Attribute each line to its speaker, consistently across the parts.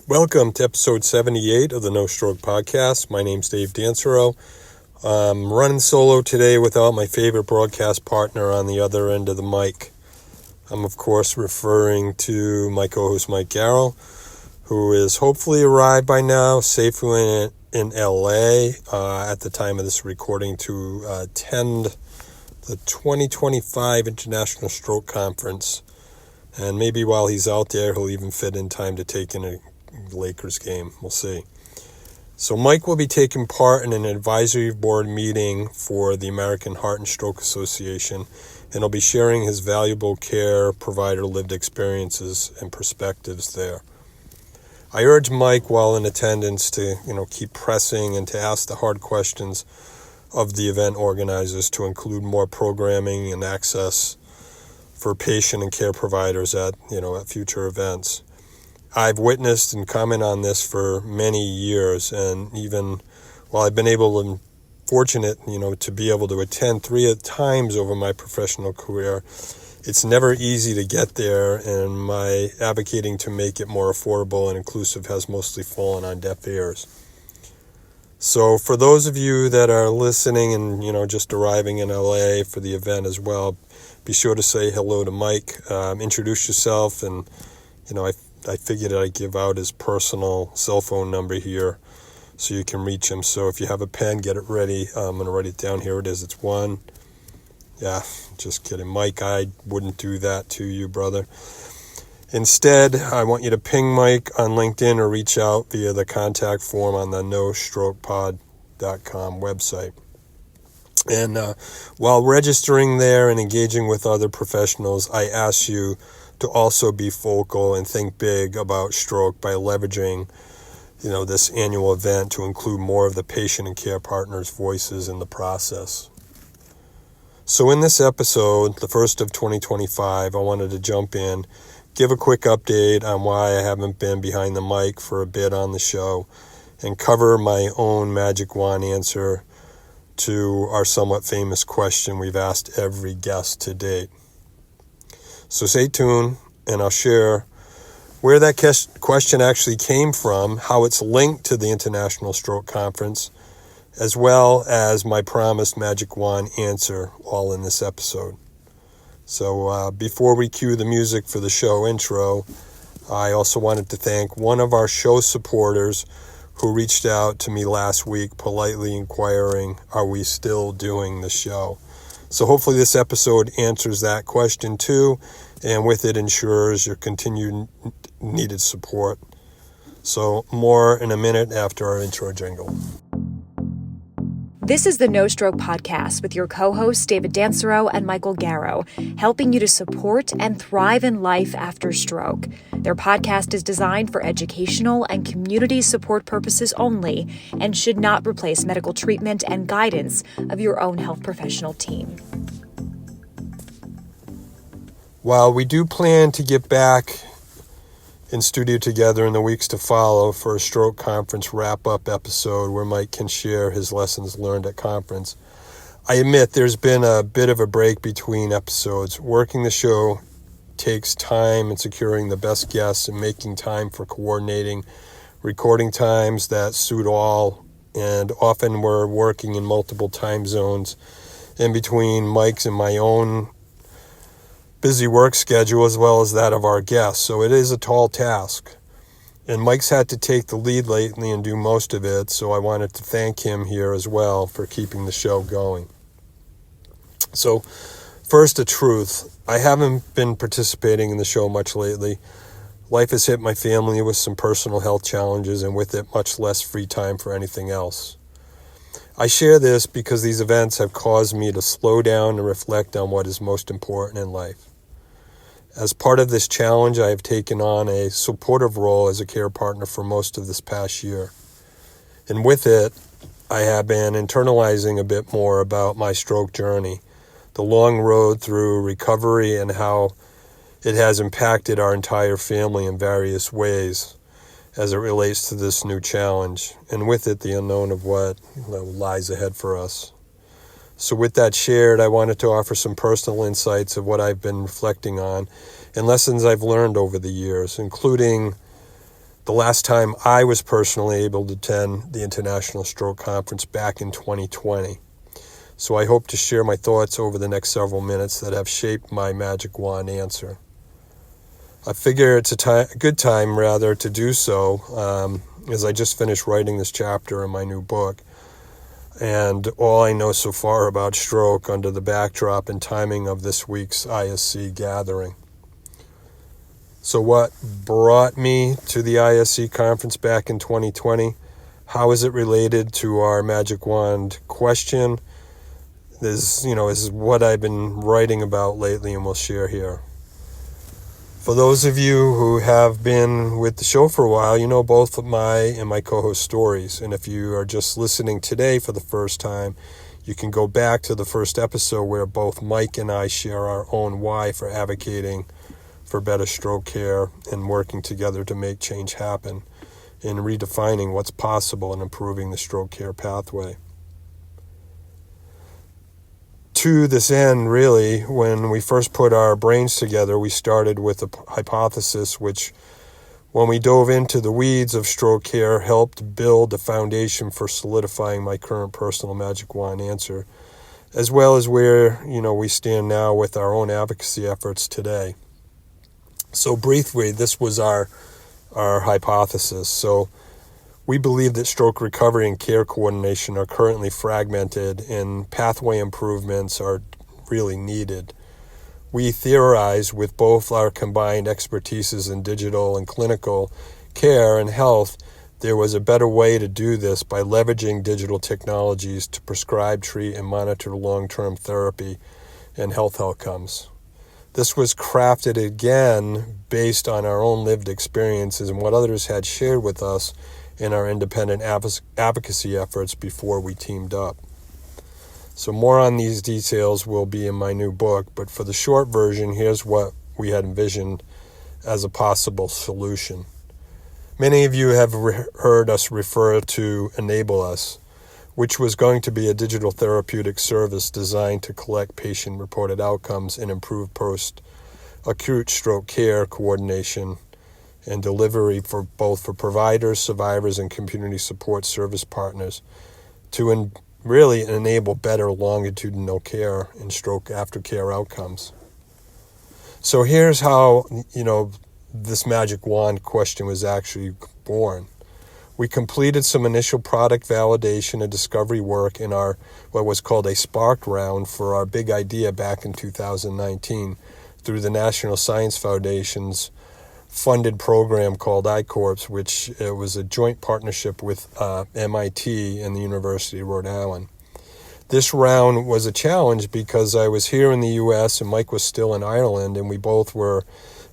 Speaker 1: Welcome to episode 78 of the No Stroke Podcast. My name's David Dansereau. I'm running solo today without my favorite broadcast partner on the other end of the mic. I'm, of course, referring to my co-host Mike Garrow, who is hopefully arrived by now, safely in LA at the time of this recording to attend the 2025 International Stroke Conference. And maybe while he's out there, he'll even fit in time to take in a Lakers game. We'll see. So Mike will be taking part in an advisory board meeting for the American Heart and Stroke Association, and he'll be sharing his valuable care provider lived experiences and perspectives there. I urge Mike while in attendance to, keep pressing and to ask the hard questions of the event organizers to include more programming and access for patient and care providers at future events. I've witnessed and commented on this for many years, and even while I've been fortunate, to be able to attend 3 times over my professional career, it's never easy to get there, and my advocating to make it more affordable and inclusive has mostly fallen on deaf ears. So for those of you that are listening and, just arriving in LA for the event as well, be sure to say hello to Mike, introduce yourself, and, I figured I'd give out his personal cell phone number here so you can reach him. So if you have a pen, get it ready. I'm going to write it down. Here it is. It's 1. Yeah, just kidding. Mike, I wouldn't do that to you, brother. Instead, I want you to ping Mike on LinkedIn or reach out via the contact form on the nostrokepod.com website. And while registering there and engaging with other professionals, I ask you to also be vocal and think big about stroke by leveraging, this annual event to include more of the patient and care partners' voices in the process. So in this episode, the first of 2025, I wanted to jump in, give a quick update on why I haven't been behind the mic for a bit on the show, and cover my own magic wand answer to our somewhat famous question we've asked every guest to date. So stay tuned, and I'll share where that question actually came from, how it's linked to the International Stroke Conference, as well as my promised magic wand answer, all in this episode. So before we cue the music for the show intro, I also wanted to thank one of our show supporters who reached out to me last week politely inquiring, are we still doing the show? So hopefully this episode answers that question too, and with it ensures your continued needed support. So more in a minute after our intro jingle.
Speaker 2: This is the No Stroke Podcast with your co-hosts David Dansereau and Michael Garrow, helping you to support and thrive in life after stroke. Their podcast is designed for educational and community support purposes only and should not replace medical treatment and guidance of your own health professional team.
Speaker 1: While we do plan to get back in studio together in the weeks to follow for a stroke conference wrap-up episode where Mike can share his lessons learned at conference, I admit there's been a bit of a break between episodes. Working the show takes time, and securing the best guests and making time for coordinating recording times that suit all, and often we're working in multiple time zones in between Mike's and my own busy work schedule as well as that of our guests, so it is a tall task. And Mike's had to take the lead lately and do most of it, so I wanted to thank him here as well for keeping the show going. So, first, a truth. I haven't been participating in the show much lately. Life has hit my family with some personal health challenges, and with it, much less free time for anything else. I share this because these events have caused me to slow down and reflect on what is most important in life. As part of this challenge, I have taken on a supportive role as a care partner for most of this past year. And with it, I have been internalizing a bit more about my stroke journey, the long road through recovery, and how it has impacted our entire family in various ways as it relates to this new challenge, and with it, the unknown of what lies ahead for us. So with that shared, I wanted to offer some personal insights of what I've been reflecting on and lessons I've learned over the years, including the last time I was personally able to attend the International Stroke Conference back in 2020. So I hope to share my thoughts over the next several minutes that have shaped my magic wand answer. I figure it's a good time to do so, as I just finished writing this chapter in my new book. And all I know so far about stroke under the backdrop and timing of this week's ISC gathering. So what brought me to the ISC conference back in 2020? How is it related to our magic wand question? This is what I've been writing about lately and will share here. For those of you who have been with the show for a while, you know both of my co-host stories. And if you are just listening today for the first time, you can go back to the first episode where both Mike and I share our own why for advocating for better stroke care and working together to make change happen in redefining what's possible and improving the stroke care pathway. To this end, really, when we first put our brains together, we started with a hypothesis which, when we dove into the weeds of stroke care, helped build the foundation for solidifying my current personal magic wand answer, as well as where we stand now with our own advocacy efforts today. So briefly, this was our hypothesis. So we believe that stroke recovery and care coordination are currently fragmented and pathway improvements are really needed. We theorize with both our combined expertises in digital and clinical care and health, there was a better way to do this by leveraging digital technologies to prescribe, treat, and monitor long-term therapy and health outcomes. This was crafted again based on our own lived experiences and what others had shared with us in our independent advocacy efforts before we teamed up. So more on these details will be in my new book, but for the short version, here's what we had envisioned as a possible solution. Many of you have heard us refer to Enable Us, which was going to be a digital therapeutic service designed to collect patient-reported outcomes and improve post-acute stroke care coordination and delivery for providers, survivors, and community support service partners to really enable better longitudinal care and stroke aftercare outcomes. So here's how, this magic wand question was actually born. We completed some initial product validation and discovery work in our what was called a Spark round for our big idea back in 2019 through the National Science Foundation's funded program called iCorps, which was a joint partnership with MIT and the University of Rhode Island. This round was a challenge because I was here in the U.S. and Mike was still in Ireland, and we both were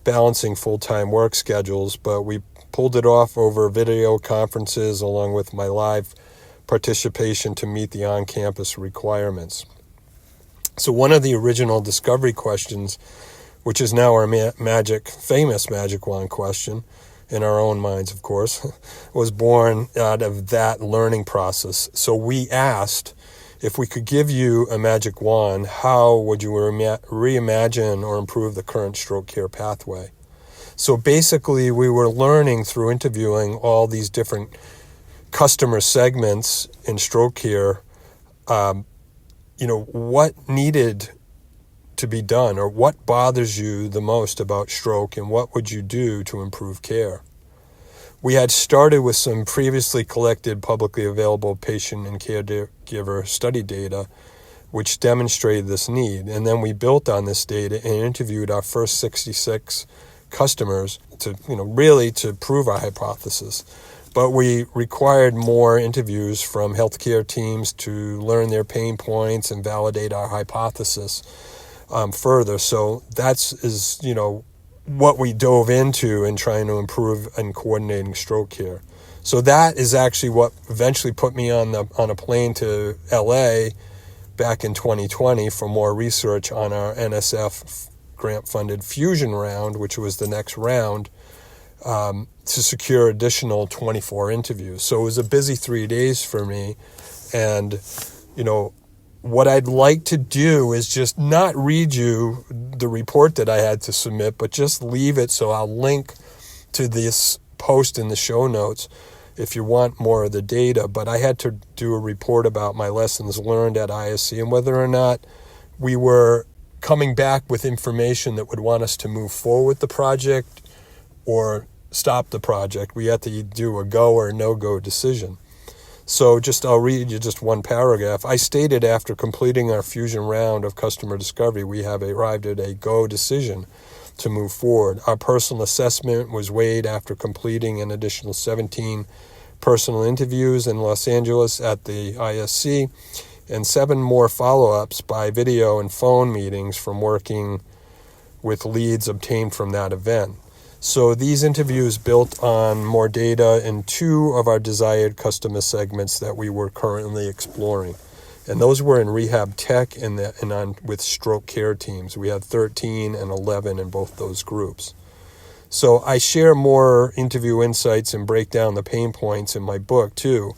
Speaker 1: balancing full-time work schedules, but we pulled it off over video conferences along with my live participation to meet the on-campus requirements. So one of the original discovery questions, which is now our famous magic wand question, in our own minds, of course, was born out of that learning process. So we asked, if we could give you a magic wand, how would you reimagine or improve the current stroke care pathway? So basically, we were learning through interviewing all these different customer segments in stroke care, what needed to be done or what bothers you the most about stroke and what would you do to improve care. We had started with some previously collected publicly available patient and caregiver study data which demonstrated this need, and then we built on this data and interviewed our first 66 customers to really to prove our hypothesis. But we required more interviews from healthcare teams to learn their pain points and validate our hypothesis further. So that's what we dove into in trying to improve and coordinating stroke care. So that is actually what eventually put me on a plane to LA back in 2020 for more research on our NSF grant-funded fusion round, which was the next round, to secure additional 24 interviews. So it was a busy 3 days for me. And, what I'd like to do is just not read you the report that I had to submit, but just leave it so I'll link to this post in the show notes if you want more of the data, but I had to do a report about my lessons learned at ISC and whether or not we were coming back with information that would want us to move forward with the project or stop the project. We had to do a go or no-go decision. So I'll read you just one paragraph. I stated after completing our fusion round of customer discovery, we have arrived at a go decision to move forward. Our personal assessment was weighed after completing an additional 17 personal interviews in Los Angeles at the ISC and 7 more follow-ups by video and phone meetings from working with leads obtained from that event. So these interviews built on more data in 2 of our desired customer segments that we were currently exploring. And those were in rehab tech and with stroke care teams. We had 13 and 11 in both those groups. So I share more interview insights and break down the pain points in my book too.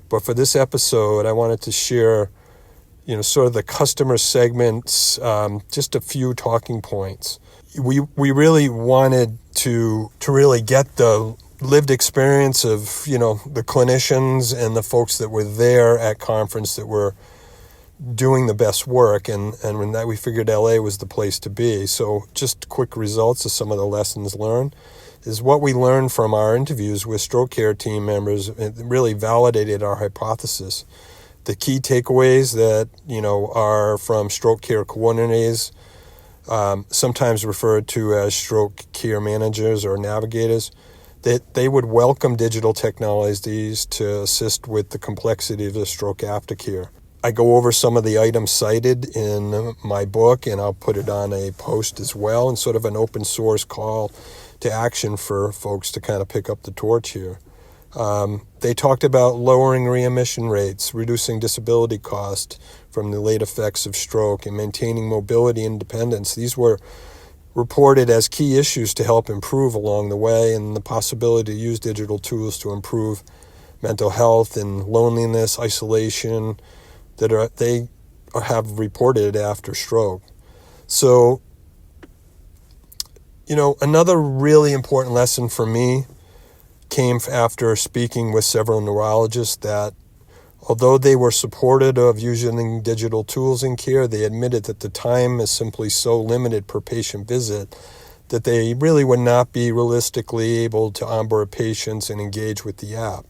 Speaker 1: But for this episode, I wanted to share, sort of the customer segments, just a few talking points. We really wanted to really get the lived experience of, the clinicians and the folks that were there at conference that were doing the best work, and when that we figured LA was the place to be. So just quick results of some of the lessons learned is what we learned from our interviews with stroke care team members. It really validated our hypothesis. The key takeaways that, are from stroke care coordinators, sometimes referred to as stroke care managers or navigators, that they would welcome digital technologies to assist with the complexity of the stroke aftercare. I go over some of the items cited in my book, and I'll put it on a post as well, and sort of an open source call to action for folks to kind of pick up the torch here. They talked about lowering readmission rates, reducing disability cost from the late effects of stroke, and maintaining mobility and independence. These were reported as key issues to help improve along the way, and the possibility to use digital tools to improve mental health and loneliness, isolation, they have reported after stroke. So, another really important lesson for me came after speaking with several neurologists that although they were supportive of using digital tools in care, they admitted that the time is simply so limited per patient visit that they really would not be realistically able to onboard patients and engage with the app.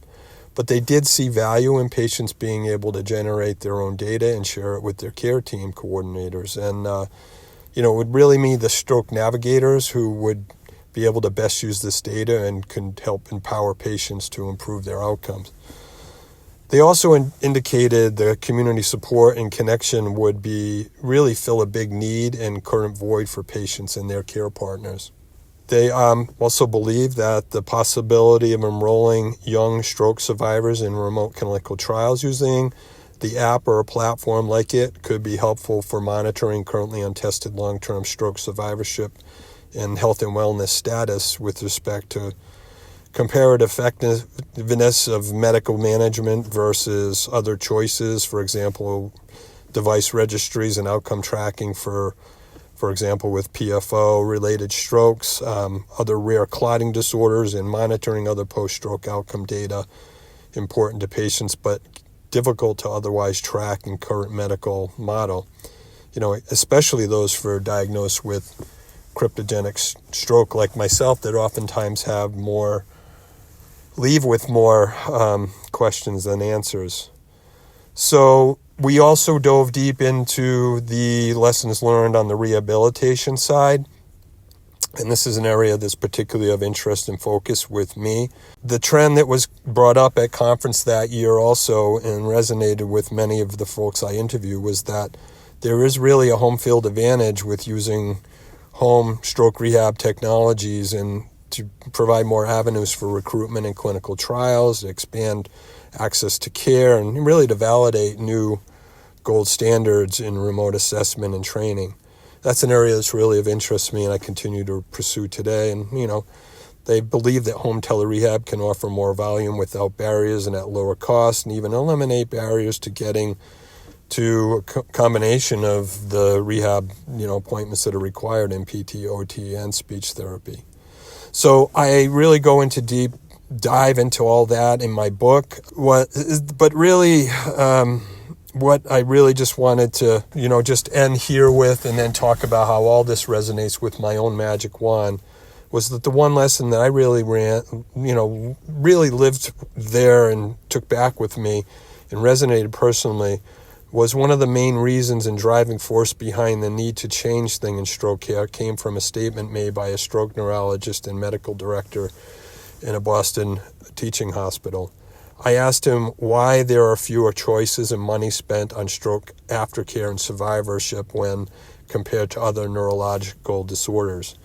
Speaker 1: But they did see value in patients being able to generate their own data and share it with their care team coordinators. And, it would really mean the stroke navigators who would be able to best use this data and can help empower patients to improve their outcomes. They also indicated the community support and connection would really fill a big need and current void for patients and their care partners. They also believe that the possibility of enrolling young stroke survivors in remote clinical trials using the app or a platform like it could be helpful for monitoring currently untested long-term stroke survivorship and health and wellness status with respect to comparative effectiveness of medical management versus other choices, for example, device registries and outcome tracking for example, with PFO-related strokes, other rare clotting disorders, and monitoring other post-stroke outcome data important to patients, but difficult to otherwise track in current medical model. Especially those for diagnosed with cryptogenic stroke like myself that oftentimes leave with more questions than answers. So we also dove deep into the lessons learned on the rehabilitation side, and this is an area that's particularly of interest and focus with me. The trend that was brought up at conference that year also and resonated with many of the folks I interviewed was that there is really a home field advantage with using home stroke rehab technologies and to provide more avenues for recruitment in clinical trials, to expand access to care, and really to validate new gold standards in remote assessment and training. That's an area that's really of interest to me and I continue to pursue today. And, they believe that home telerehab can offer more volume without barriers and at lower cost, and even eliminate barriers to getting to a combination of the rehab, appointments that are required in PT, OT, and speech therapy. So I really go into deep dive into all that in my book. But really, what I really just wanted to, just end here with and then talk about how all this resonates with my own magic wand was that the one lesson that I really really lived there and took back with me and resonated personally was one of the main reasons and driving force behind the need to change things in stroke care came from a statement made by a stroke neurologist and medical director in a Boston teaching hospital. I asked him why there are fewer choices and money spent on stroke aftercare and survivorship when compared to other neurological disorders.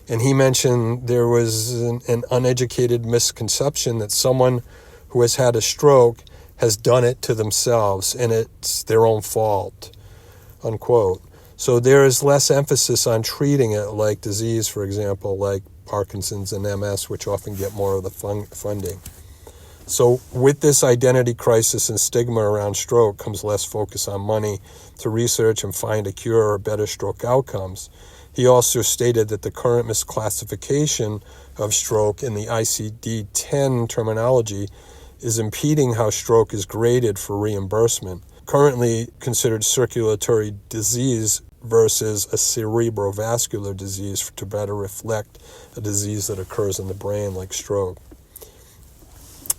Speaker 1: And he mentioned there was an uneducated misconception that someone who has had a stroke has done it to themselves and it's their own fault, unquote. So there is less emphasis on treating it like disease, for example, like Parkinson's and MS, which often get more of the funding. So with this identity crisis and stigma around stroke comes less focus on money to research and find a cure or better stroke outcomes. He also stated that the current misclassification of stroke in the ICD-10 terminology is impeding how stroke is graded for reimbursement. Currently considered circulatory disease versus a cerebrovascular disease to better reflect a disease that occurs in the brain like stroke.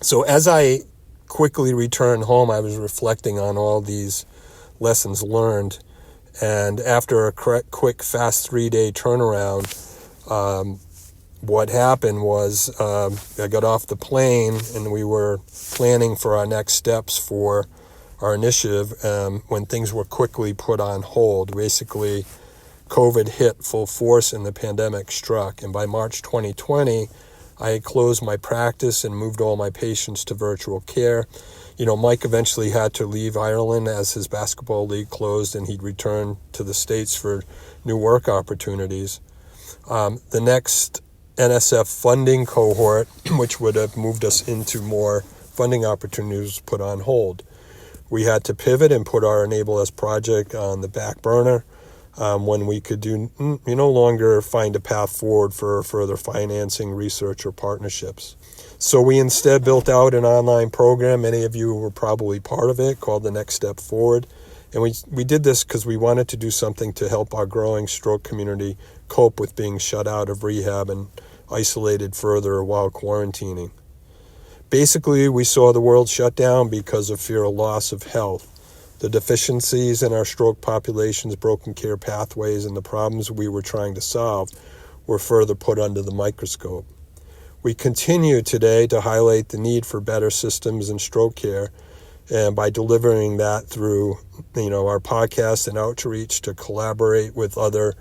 Speaker 1: So as I quickly returned home, I was reflecting on all these lessons learned. And after a quick, fast 3-day turnaround, what happened was I got off the plane and we were planning for our next steps for our initiative when things were quickly put on hold. Basically, COVID hit full force and the pandemic struck. And by March 2020, I had closed my practice and moved all my patients to virtual care. Mike eventually had to leave Ireland as his basketball league closed and he'd return to the States for new work opportunities. The next NSF funding cohort, which would have moved us into more funding opportunities, was put on hold. We had to pivot and put our Enable Us project on the back burner when we could no longer find a path forward for further financing, research, or partnerships. So we instead built out an online program. Many of you were probably part of it, called The Next Step Forward. And we did this because we wanted to do something to help our growing stroke community cope with being shut out of rehab and isolated further while quarantining. Basically, we saw the world shut down because of fear of loss of health. The deficiencies in our stroke population's broken care pathways and the problems we were trying to solve were further put under the microscope. We continue today to highlight the need for better systems in stroke care, and by delivering that through our podcast and outreach to collaborate with other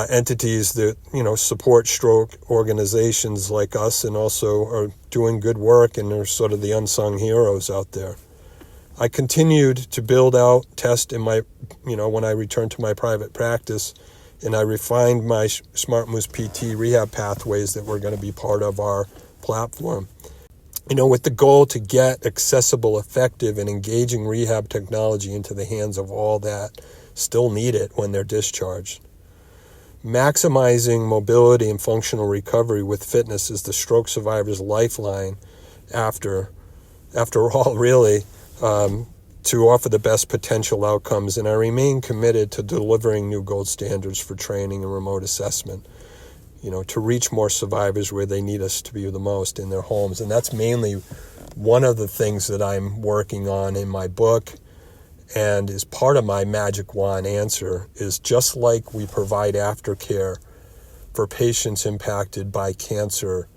Speaker 1: entities that support stroke organizations like us and also are doing good work and are sort of the unsung heroes out there. I continued to build out, test in my, when I returned to my private practice, and I refined my Smart Moves PT rehab pathways that were going to be part of our platform. With the goal to get accessible, effective, and engaging rehab technology into the hands of all that still need it when they're discharged. Maximizing mobility and functional recovery with fitness is the stroke survivor's lifeline after all, really, to offer the best potential outcomes, and I remain committed to delivering new gold standards for training and remote assessment, to reach more survivors where they need us to be the most, in their homes. And that's mainly one of the things that I'm working on in my book and is part of my magic wand answer, is just like we provide aftercare for patients impacted by cancer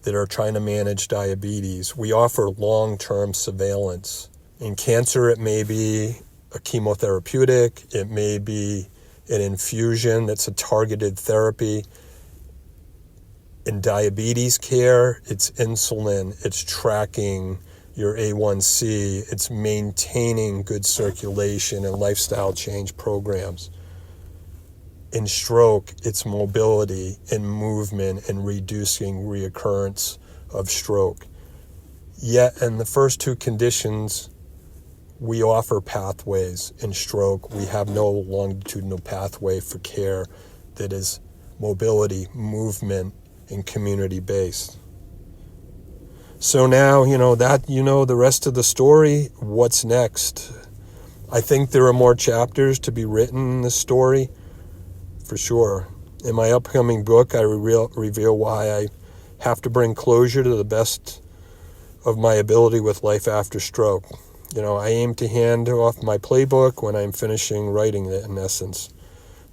Speaker 1: that are trying to manage diabetes, we offer long-term surveillance. In cancer, it may be a chemotherapeutic, it may be an infusion that's a targeted therapy. In diabetes care, it's insulin, it's tracking your A1C, it's maintaining good circulation and lifestyle change programs. In stroke, it's mobility and movement and reducing reoccurrence of stroke. Yet in the first two conditions, we offer pathways. In stroke, we have no longitudinal pathway for care that is mobility, movement, and community-based. So now, the rest of the story, what's next? I think there are more chapters to be written in this story, for sure. In my upcoming book, I reveal why I have to bring closure to the best of my ability with life after stroke. I aim to hand off my playbook when I'm finishing writing it, in essence.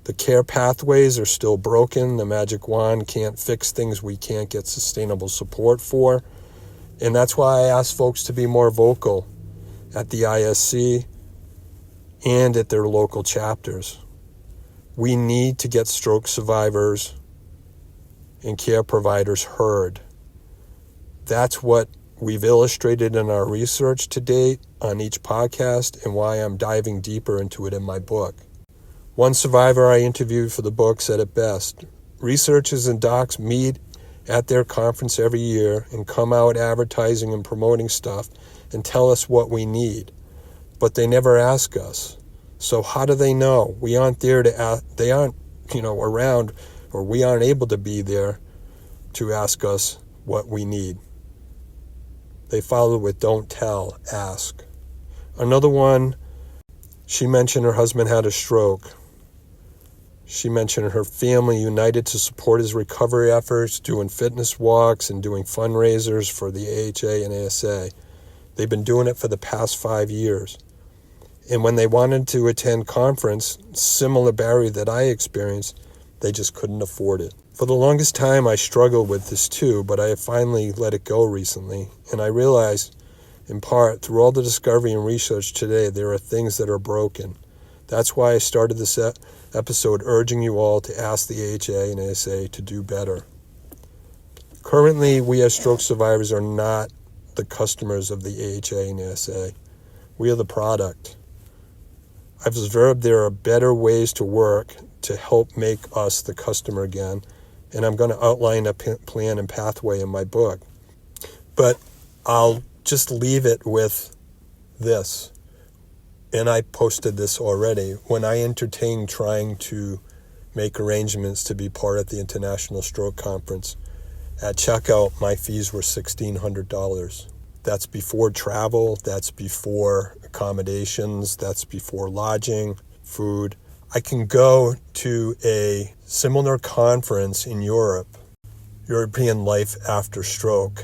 Speaker 1: The care pathways are still broken. The magic wand can't fix things we can't get sustainable support for. And that's why I ask folks to be more vocal at the ISC and at their local chapters. We need to get stroke survivors and care providers heard. That's what we've illustrated in our research to date on each podcast and why I'm diving deeper into it in my book. One survivor I interviewed for the book said it best. Researchers and docs meet at their conference every year and come out advertising and promoting stuff and tell us what we need, but they never ask us. So how do they know? We aren't there to ask, they aren't, around, or we aren't able to be there to ask us what we need. They follow with don't tell, ask. Another one, she mentioned her husband had a stroke. She mentioned her family united to support his recovery efforts, doing fitness walks and doing fundraisers for the AHA and ASA. They've been doing it for the past 5 years. And when they wanted to attend conference, similar barrier that I experienced, they just couldn't afford it. For the longest time, I struggled with this too, but I have finally let it go recently. And I realized, in part, through all the discovery and research today, there are things that are broken. That's why I started this episode urging you all to ask the AHA and ASA to do better. Currently, we as stroke survivors are not the customers of the AHA and ASA. We are the product. I've observed there are better ways to work to help make us the customer again, and I'm going to outline a plan and pathway in my book. But I'll just leave it with this. And I posted this already. When I entertained trying to make arrangements to be part of the International Stroke Conference, at checkout, my fees were $1,600. That's before travel, that's before accommodations, that's before lodging, food. I can go to a similar conference in Europe, European Life After Stroke,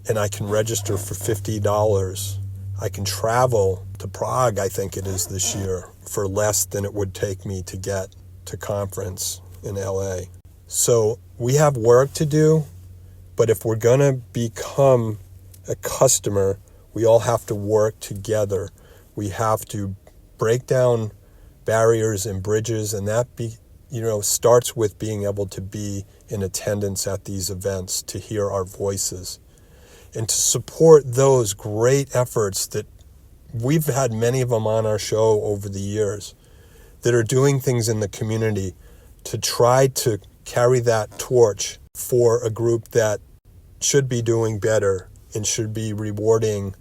Speaker 1: and I can register for $50. I can travel to Prague, I think it is this year, for less than it would take me to get to conference in LA. So we have work to do, but if we're going to become a customer, we all have to work together. We have to break down barriers and bridges, and that starts with being able to be in attendance at these events, to hear our voices, and to support those great efforts that we've had many of them on our show over the years that are doing things in the community to try to carry that torch for a group that should be doing better and should be rewarding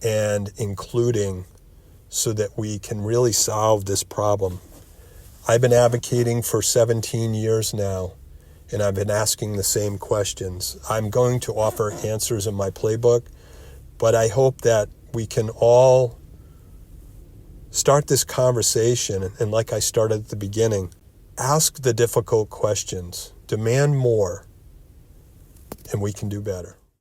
Speaker 1: and including so that we can really solve this problem. I've been advocating for 17 years now, and I've been asking the same questions. I'm going to offer answers in my playbook, but I hope that we can all start this conversation, and like I started at the beginning, ask the difficult questions, demand more, and we can do better.